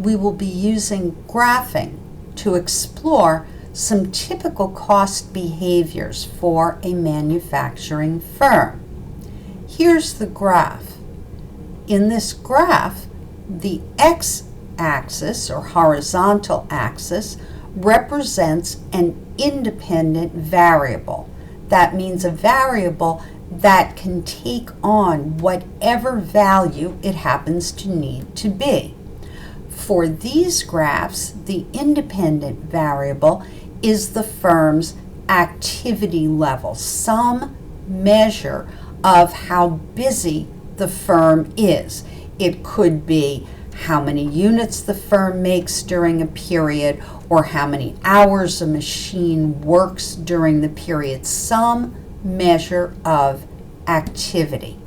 we will be using graphing to explore some typical cost behaviors for a manufacturing firm. Here's the graph. In this graph, the x-axis or horizontal axis represents an independent variable. That means a variable that can take on whatever value it happens to need to be. For these graphs, the independent variable is the firm's activity level, some measure of how busy the firm is. It could be how many units the firm makes during a period, or how many hours a machine works during the period, some measure of activity.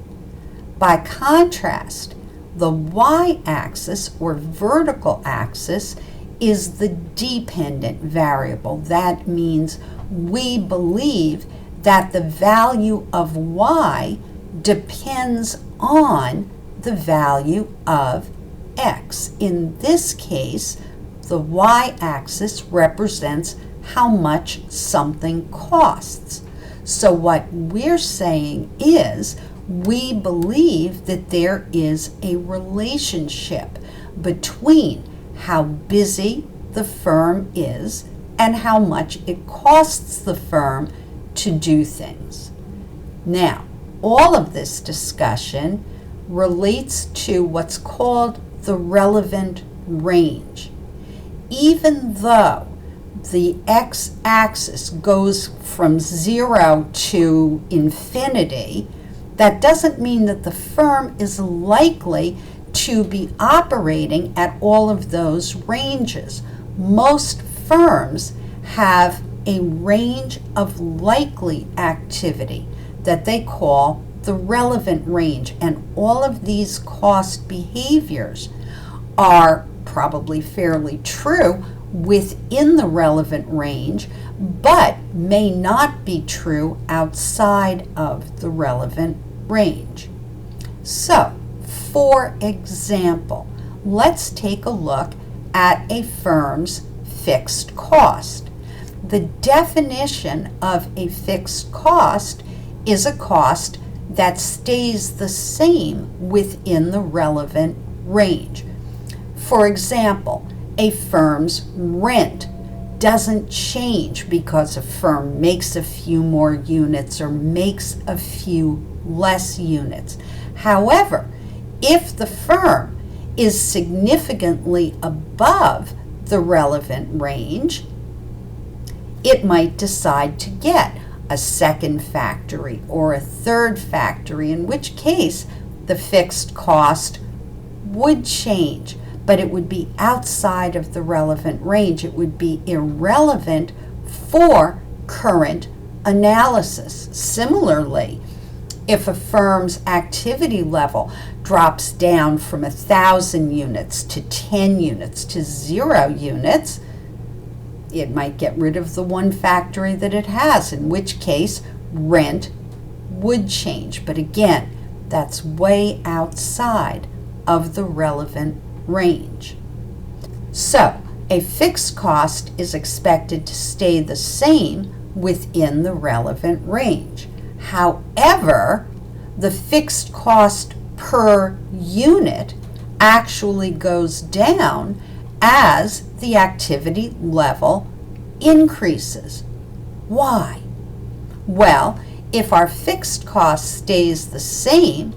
By contrast, the y-axis or vertical axis is the dependent variable. That means we believe that the value of y depends on the value of x. In this case, the y-axis represents how much something costs. So what we're saying is we believe that there is a relationship between how busy the firm is and how much it costs the firm to do things. Now, all of this discussion relates to what's called the relevant range. Even though the x-axis goes from 0 to infinity, that doesn't mean that the firm is likely to be operating at all of those ranges. Most firms have a range of likely activity that they call the relevant range, and all of these cost behaviors are probably fairly true within the relevant range, but may not be true outside of the relevant range. So, for example, let's take a look at a firm's fixed cost. The definition of a fixed cost is a cost that stays the same within the relevant range. For example, a firm's rent doesn't change because a firm makes a few more units or makes a few less units. However, if the firm is significantly above the relevant range, it might decide to get a second factory or a third factory, in which case the fixed cost would change, but it would be outside of the relevant range. It would be irrelevant for current analysis. Similarly, if a firm's activity level drops down from 1,000 units to 10 units to 0 units, it might get rid of the one factory that it has, in which case rent would change. But again, that's way outside of the relevant range. So, a fixed cost is expected to stay the same within the relevant range. However, the fixed cost per unit actually goes down as the activity level increases. Why? Well, if our fixed cost stays the same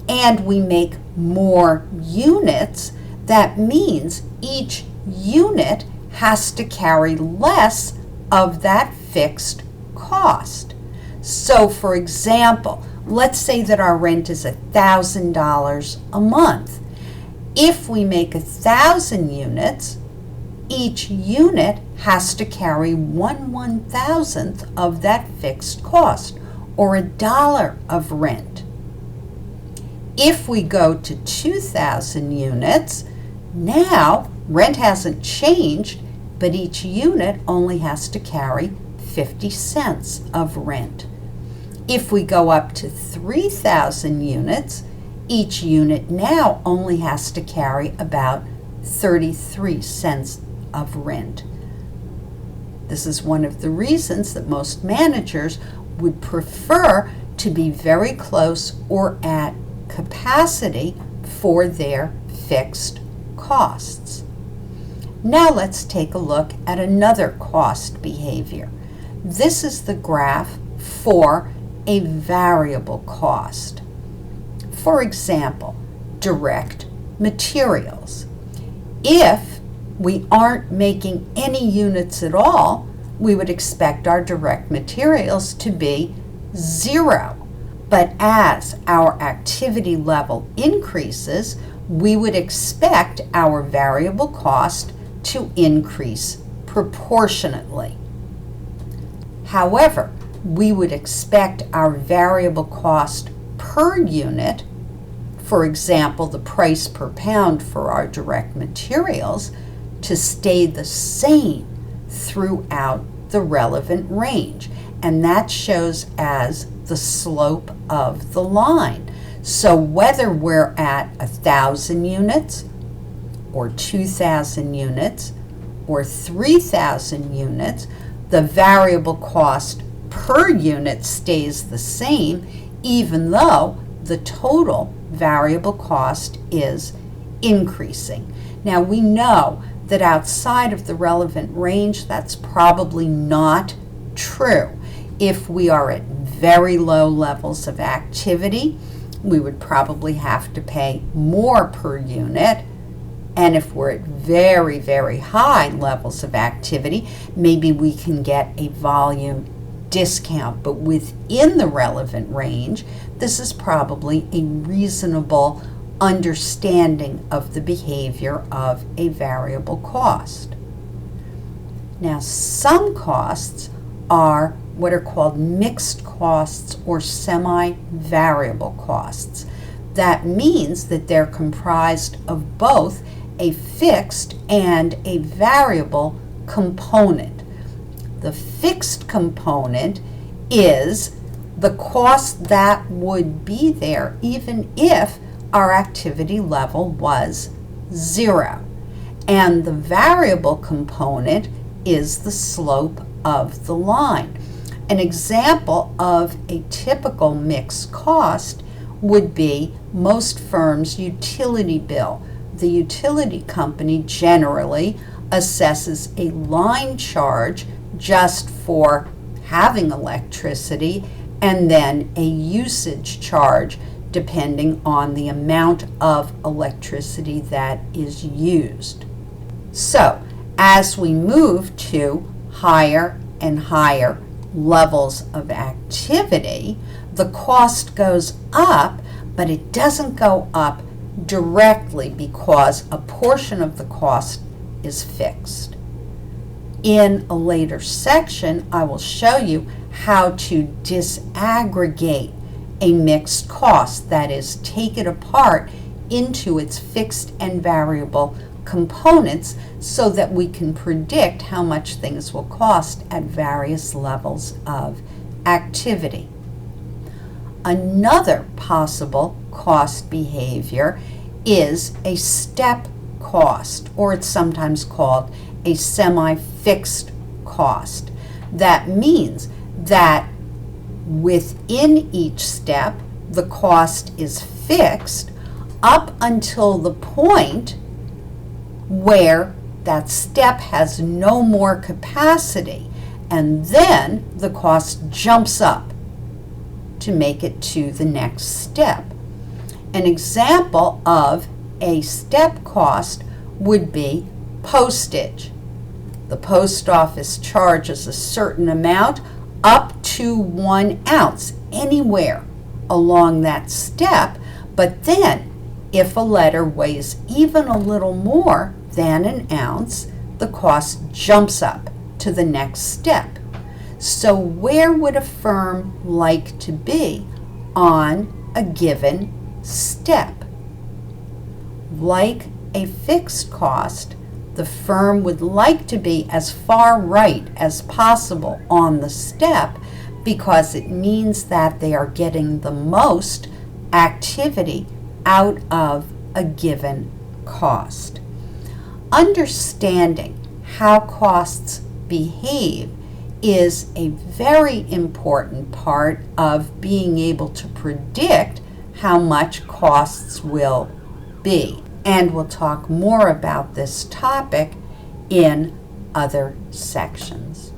and we make more units, that means each unit has to carry less of that fixed cost. So, for example, let's say that our rent is $1,000 a month. If we make 1,000 units, each unit has to carry 1/1,000th of that fixed cost, or $1 of rent. If we go to 2,000 units, now rent hasn't changed, but each unit only has to carry 50 cents of rent. If we go up to 3,000 units, each unit now only has to carry about 33 cents of rent. This is one of the reasons that most managers would prefer to be very close or at capacity for their fixed costs. Now let's take a look at another cost behavior. This is the graph for a variable cost. For example, direct materials. If we aren't making any units at all, we would expect our direct materials to be 0. But as our activity level increases, we would expect our variable cost to increase proportionately. However, we would expect our variable cost per unit, for example, the price per pound for our direct materials, to stay the same throughout the relevant range. And that shows as the slope of the line. So whether we're at 1,000 units or 2,000 units or 3,000 units, the variable cost per unit stays the same, even though the total variable cost is increasing. Now we know that outside of the relevant range, that's probably not true. If we are at very low levels of activity, we would probably have to pay more per unit. And if we're at very, very high levels of activity, maybe we can get a volume discount. But within the relevant range, this is probably a reasonable understanding of the behavior of a variable cost. Now, some costs are what are called mixed costs or semi-variable costs. That means that they're comprised of both a fixed and a variable component. The fixed component is the cost that would be there even if our activity level was 0. And the variable component is the slope of the line. An example of a typical mixed cost would be most firms' utility bill. The utility company generally assesses a line charge just for having electricity and then a usage charge depending on the amount of electricity that is used. So, as we move to higher and higher levels of activity, the cost goes up, but it doesn't go up directly because a portion of the cost is fixed. In a later section, I will show you how to disaggregate a mixed cost, that is, take it apart into its fixed and variable components so that we can predict how much things will cost at various levels of activity. Another possible cost behavior is a step cost, or it's sometimes called a semi-fixed cost. That means that within each step, the cost is fixed up until the point where that step has no more capacity, and then the cost jumps up to make it to the next step. An example of a step cost would be postage. The post office charges a certain amount up to 1 ounce anywhere along that step, but then if a letter weighs even a little more than 1 ounce, the cost jumps up to the next step. So where would a firm like to be on a given step? Like a fixed cost, the firm would like to be as far right as possible on the step because it means that they are getting the most activity out of a given cost. Understanding how costs behave is a very important part of being able to predict how much costs will be. And we'll talk more about this topic in other sections.